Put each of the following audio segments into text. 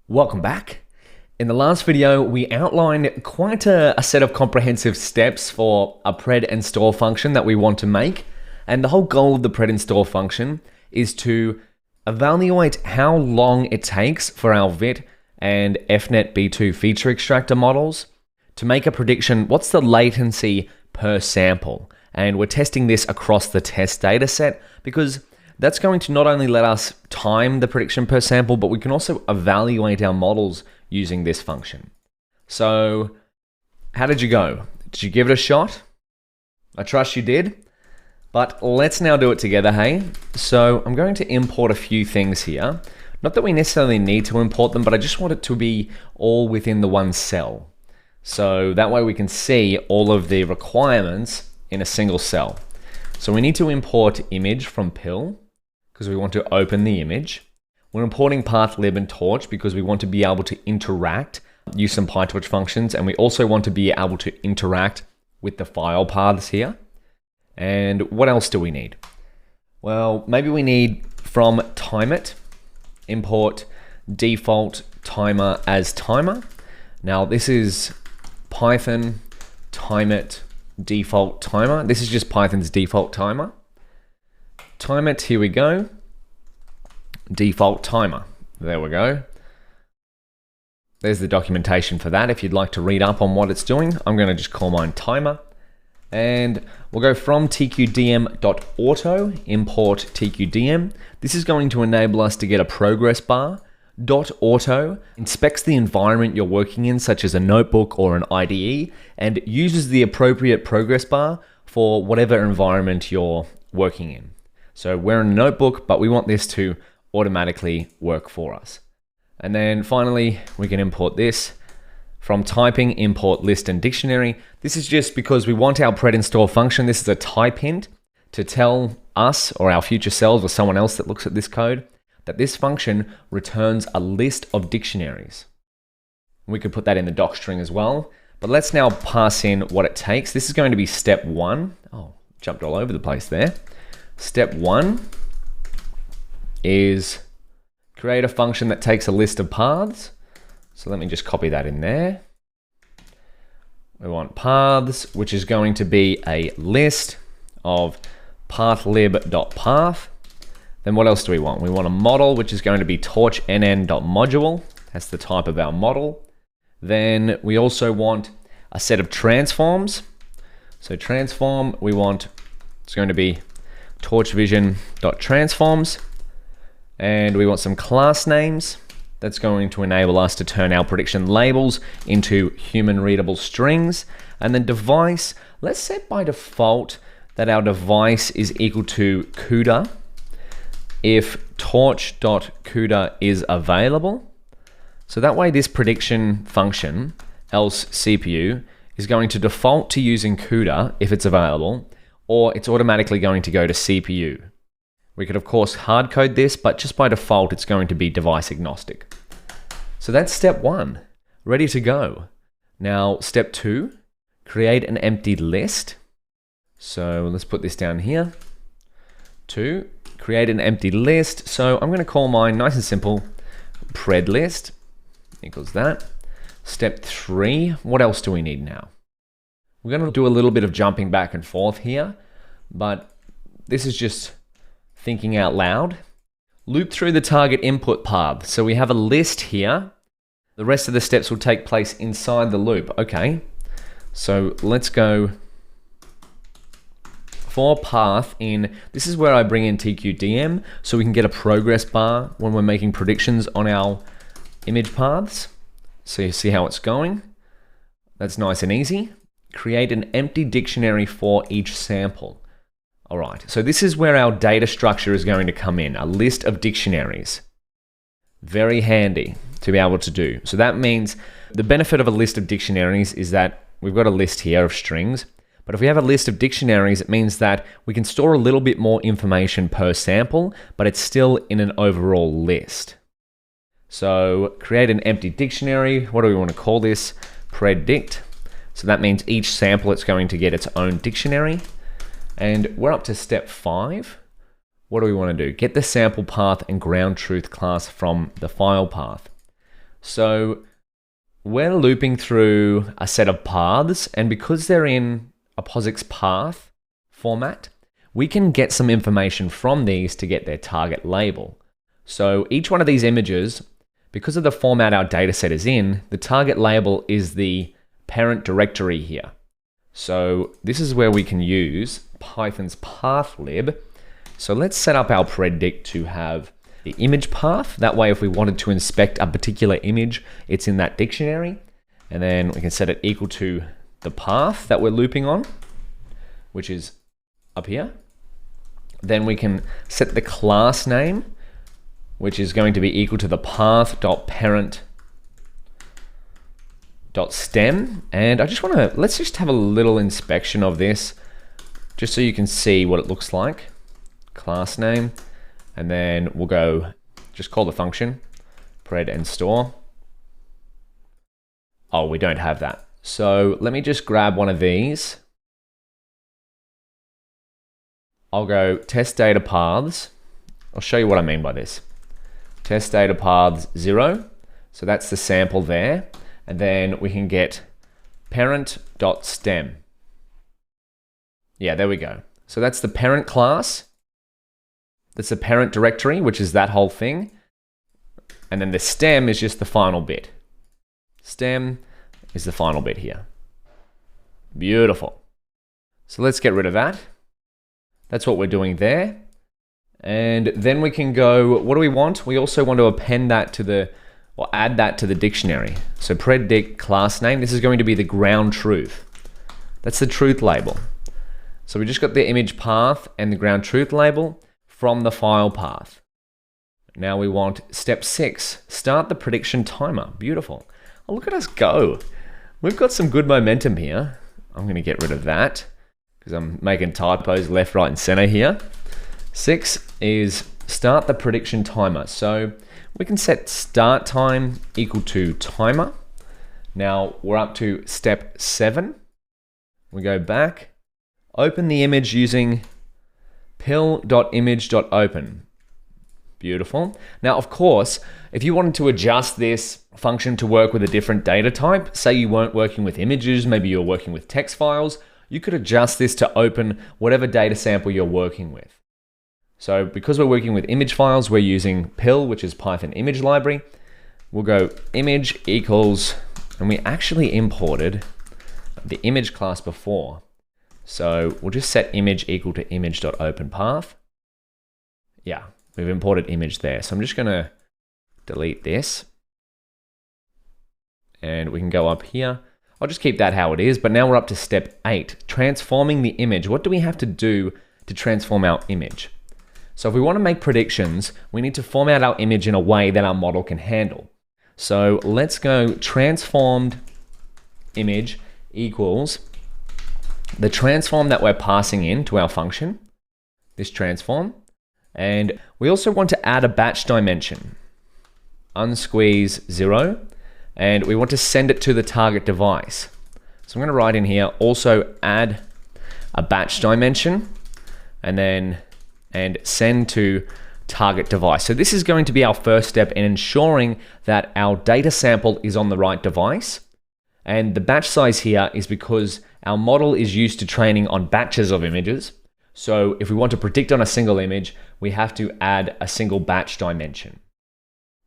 Welcome back. In the last video, we outlined quite a set of comprehensive steps for a pred and store function that we want to make. And the whole goal of the pred and store function is to evaluate how long it takes for our VIT and FNet B2 feature extractor models to make a prediction. What's the latency per sample? And we're testing this across the test data set because that's going to not only let us time the prediction per sample, but we can also evaluate our models using this function. So how did you go? Did you give it a shot? I trust you did, but let's now do it together, hey? So I'm going to import a few things here. Not that we necessarily need to import them, but I just want it to be all within the one cell. So that way we can see all of the requirements in a single cell. So we need to import image from pill, because we want to open the image. We're importing path, lib, and torch because we want to be able to interact, use some PyTorch functions, and we also want to be able to interact with the file paths here. And what else do we need? Well, maybe we need from timeIt, import default timer as timer. Now this is Python timeIt default timer. This is just Python's default timer. timeIt, here we go. Default timer. There we go. There's the documentation for that if you'd like to read up on what it's doing. I'm going to just call mine timer. And we'll go from tqdm.auto, import tqdm. This is going to enable us to get a progress bar. .auto inspects the environment you're working in, such as a notebook or an IDE, and uses the appropriate progress bar for whatever environment you're working in. So we're in a notebook, but we want this to automatically work for us. And then finally, we can import this from typing, import list and dictionary. This is just because we want our pred and store function. This is a type hint to tell us or our future selves or someone else that looks at this code that this function returns a list of dictionaries. We could put that in the doc string as well, but let's now pass in what it takes. This is going to be step one. Oh, jumped all over the place there. Step one is create a function that takes a list of paths. So let me just copy that in there. We want paths, which is going to be a list of pathlib.path. Then what else do we want? We want a model, which is going to be torchnn.module. That's the type of our model. Then we also want a set of transforms. So transform, we want, it's going to be torchvision.transforms. And we want some class names. That's going to enable us to turn our prediction labels into human readable strings. And then device, let's set by default that our device is equal to CUDA if torch.CUDA is available. So that way this prediction function, else CPU, is going to default to using CUDA if it's available, or it's automatically going to go to CPU. We could of course hard code this, but just by default, it's going to be device agnostic. So that's step one, ready to go. Now, step two, create an empty list. So let's put this down here. Two, create an empty list. So I'm going to call mine nice and simple, pred list equals that. Step three, what else do we need now? We're going to do a little bit of jumping back and forth here, but this is just thinking out loud. Loop through the target input path. So we have a list here. The rest of the steps will take place inside the loop. Okay, so let's go for path in. This is where I bring in tqdm so we can get a progress bar when we're making predictions on our image paths. So you see how it's going. That's nice and easy. Create an empty dictionary for each sample. All right, so this is where our data structure is going to come in, a list of dictionaries. Very handy to be able to do. So that means the benefit of a list of dictionaries is that we've got a list here of strings, but if we have a list of dictionaries, it means that we can store a little bit more information per sample, but it's still in an overall list. So create an empty dictionary. What do we want to call this? Predict. So that means each sample, it's going to get its own dictionary. And we're up to step 5. What do we want to do? Get the sample path and ground truth class from the file path. So we're looping through a set of paths, and because they're in a POSIX path format, we can get some information from these to get their target label. So each one of these images, because of the format our dataset is in, the target label is the parent directory here. So this is where we can use Python's pathlib. So let's set up our predict to have the image path. That way, if we wanted to inspect a particular image, it's in that dictionary. And then we can set it equal to the path that we're looping on, which is up here. Then we can set the class name, which is going to be equal to the path.parent.stem. And I just want to, let's just have a little inspection of this, just so you can see what it looks like. Class name. And then we'll go, just call the function, pred and store. Oh, we don't have that. So let me just grab one of these. I'll go test data paths. I'll show you what I mean by this. Test data paths 0. So that's the sample there. And then we can get parent.stem. Yeah, there we go. So that's the parent class. That's the parent directory, which is that whole thing. And then the stem is just the final bit. Stem is the final bit here. Beautiful. So let's get rid of that. That's what we're doing there. And then we can go, what do we want? We also want to append that to the, or add that to the dictionary. So predict class name, this is going to be the ground truth. That's the truth label. So we just got the image path and the ground truth label from the file path. Now we want step 6, start the prediction timer. Beautiful. Oh, look at us go. We've got some good momentum here. I'm going to get rid of that because I'm making typos left, right, and center here. 6 is start the prediction timer. So we can set start time equal to timer. Now we're up to step 7. We go back, open the image using pill.image.open. Beautiful. Now, of course, if you wanted to adjust this function to work with a different data type, say you weren't working with images, maybe you're working with text files, you could adjust this to open whatever data sample you're working with. So because we're working with image files, we're using pill, which is Python image library. We'll go image equals, and we actually imported the image class before. So we'll just set image equal to image.openPath. Yeah, we've imported image there. So I'm just going to delete this. And we can go up here. I'll just keep that how it is. But now we're up to step 8, transforming the image. What do we have to do to transform our image? So if we want to make predictions, we need to format our image in a way that our model can handle. So let's go transformed image equals the transform that we're passing in to our function, this transform. And we also want to add a batch dimension, unsqueeze 0, and we want to send it to the target device. So I'm going to write in here, also add a batch dimension, and send to target device. So this is going to be our first step in ensuring that our data sample is on the right device. And the batch size here is because our model is used to training on batches of images. So if we want to predict on a single image, we have to add a single batch dimension.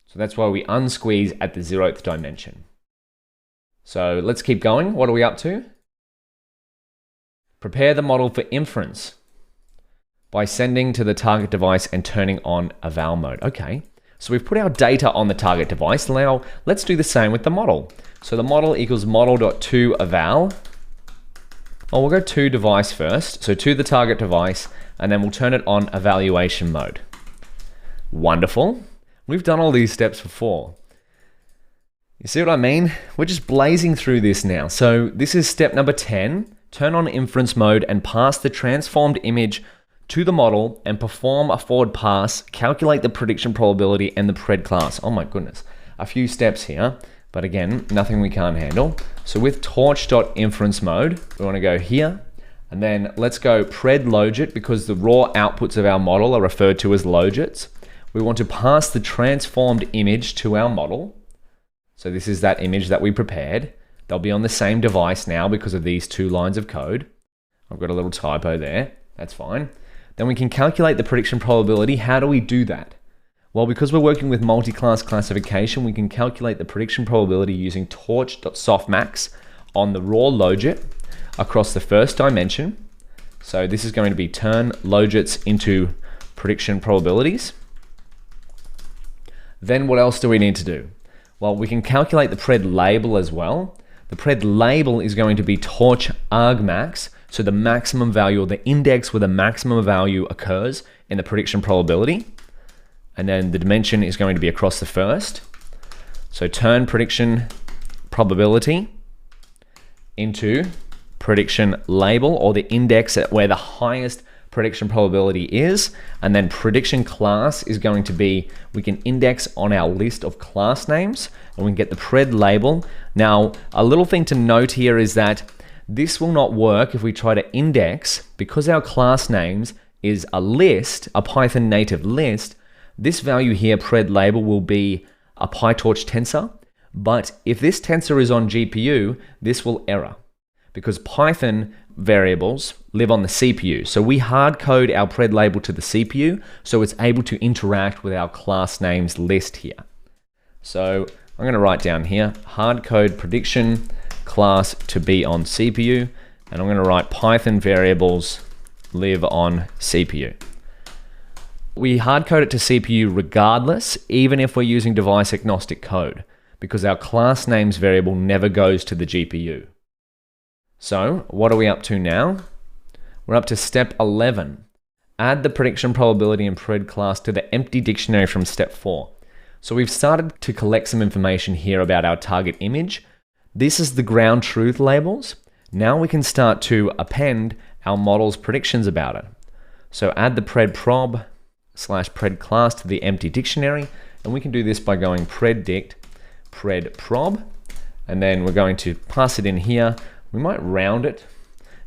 So that's why we unsqueeze at the 0th dimension. So let's keep going. What are we up to? Prepare the model for inference by sending to the target device and turning on eval mode. Okay, so we've put our data on the target device. Now let's do the same with the model. So the model equals model.toEval. Oh, we'll go to device first. So to the target device, and then we'll turn it on evaluation mode. Wonderful. We've done all these steps before. You see what I mean? We're just blazing through this now. So this is step number 10. Turn on inference mode and pass the transformed image to the model and perform a forward pass, calculate the prediction probability and the pred class. Oh my goodness, a few steps here, but again, nothing we can't handle. So with torch.inference mode, we want to go here, and then let's go pred logit, because the raw outputs of our model are referred to as logits. We want to pass the transformed image to our model. So this is that image that we prepared. They'll be on the same device now because of these 2 lines of code. I've got a little typo there. That's fine. Then we can calculate the prediction probability. How do we do that? Well, because we're working with multi-class classification, we can calculate the prediction probability using torch.softmax on the raw logit across the first dimension. So this is going to be turn logits into prediction probabilities. Then what else do we need to do? Well, we can calculate the pred label as well. The pred label is going to be torch argmax, so the maximum value or the index where the maximum value occurs in the prediction probability. And then the dimension is going to be across the first. So turn prediction probability into prediction label, or the index at where the highest prediction probability is. And then prediction class is going to be, we can index on our list of class names and we can get the pred label. Now, a little thing to note here is that this will not work if we try to index, because our class names is a list, a Python native list. This value here, pred label, will be a PyTorch tensor. But if this tensor is on GPU, this will error, because Python variables live on the CPU. So we hard code our pred label to the CPU so it's able to interact with our class names list here. So I'm going to write down here, hard code prediction class to be on CPU, and I'm going to write Python variables live on CPU. We hard code it to CPU regardless, even if we're using device agnostic code, because our class names variable never goes to the GPU. So what are we up to now? We're up to step 11. Add the prediction probability and pred class to the empty dictionary from step 4. So we've started to collect some information here about our target image. This is the ground truth labels. Now we can start to append our model's predictions about it. So add the pred prob / pred class to the empty dictionary. And we can do this by going predict pred prob. And then we're going to pass it in here. We might round it.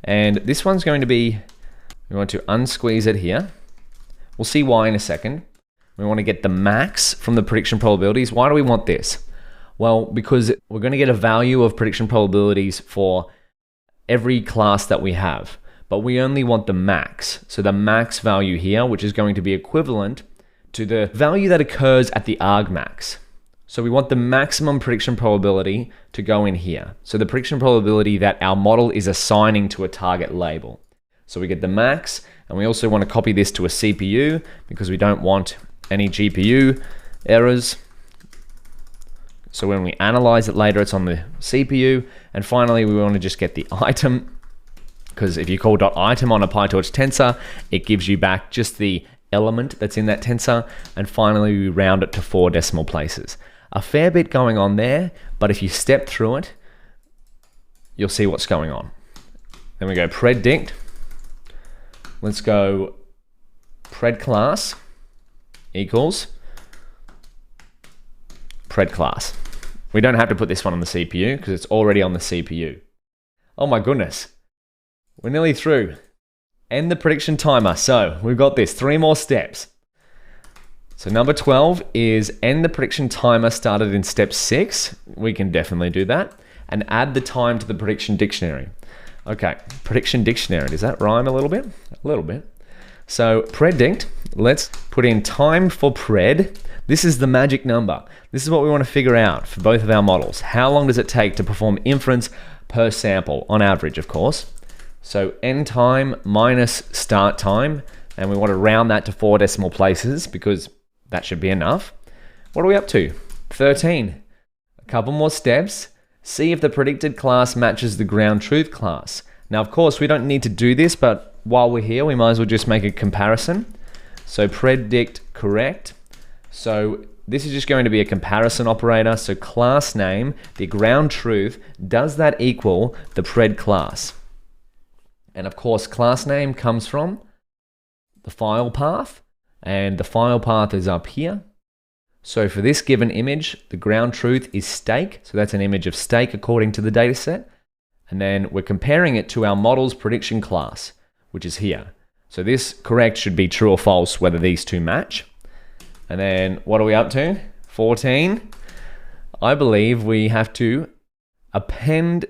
And this one's going to be, we want to unsqueeze it here. We'll see why in a second. We want to get the max from the prediction probabilities. Why do we want this? Well, because we're going to get a value of prediction probabilities for every class that we have, but we only want the max. So the max value here, which is going to be equivalent to the value that occurs at the argmax. So we want the maximum prediction probability to go in here. So the prediction probability that our model is assigning to a target label. So we get the max, and we also want to copy this to a CPU because we don't want any GPU errors. So when we analyze it later, it's on the CPU. And finally, we want to just get the item, because if you call .item on a PyTorch tensor, it gives you back just the element that's in that tensor. And finally, we round it to 4 decimal places. A fair bit going on there, but if you step through it, you'll see what's going on. Then we go predict. Let's go pred class equals pred class. We don't have to put this one on the CPU because it's already on the CPU. Oh my goodness. We're nearly through. End the prediction timer. So we've got this, 3 more steps. So number 12 is end the prediction timer started in step 6. We can definitely do that. And add the time to the prediction dictionary. Okay, prediction dictionary. Does that rhyme a little bit? A little bit. So predict, let's put in time for pred. This is the magic number. This is what we want to figure out for both of our models. How long does it take to perform inference per sample, on average, of course. So end time minus start time, and we want to round that to 4 decimal places because that should be enough. What are we up to? 13. A couple more steps. See if the predicted class matches the ground truth class. Now, of course, we don't need to do this, but while we're here, we might as well just make a comparison. So predict correct. So this is just going to be a comparison operator. So class name, the ground truth, does that equal the pred class? And of course, class name comes from the file path, and the file path is up here. So for this given image, the ground truth is steak. So that's an image of steak according to the dataset. And then we're comparing it to our model's prediction class, which is here. So this correct should be true or false, whether these two match. And then what are we up to? 14. I believe we have to append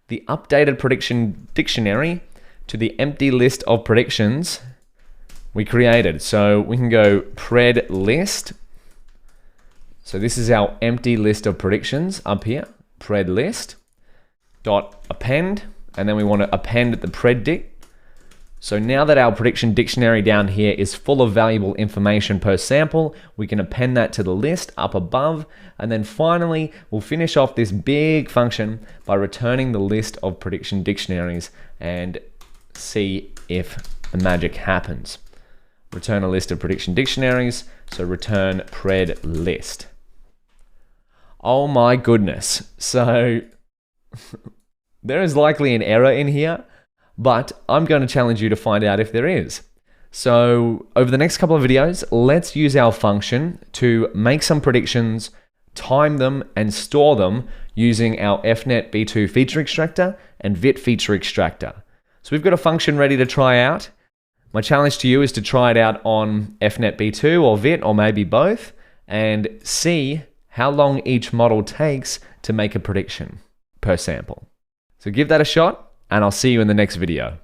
the updated prediction dictionary to the empty list of predictions we created. So we can go pred list. So this is our empty list of predictions up here, pred list dot append, and then we want to append the predict. So now that our prediction dictionary down here is full of valuable information per sample, we can append that to the list up above. And then finally, we'll finish off this big function by returning the list of prediction dictionaries and see if the magic happens. Return a list of prediction dictionaries, so return pred list. Oh my goodness. So there is likely an error in here, but I'm going to challenge you to find out if there is. So over the next couple of videos, let's use our function to make some predictions, time them, and store them using our FNet B2 feature extractor and VIT feature extractor. So we've got a function ready to try out. My challenge to you is to try it out on FNet B2 or VIT or maybe both and see how long each model takes to make a prediction per sample. So give that a shot, and I'll see you in the next video.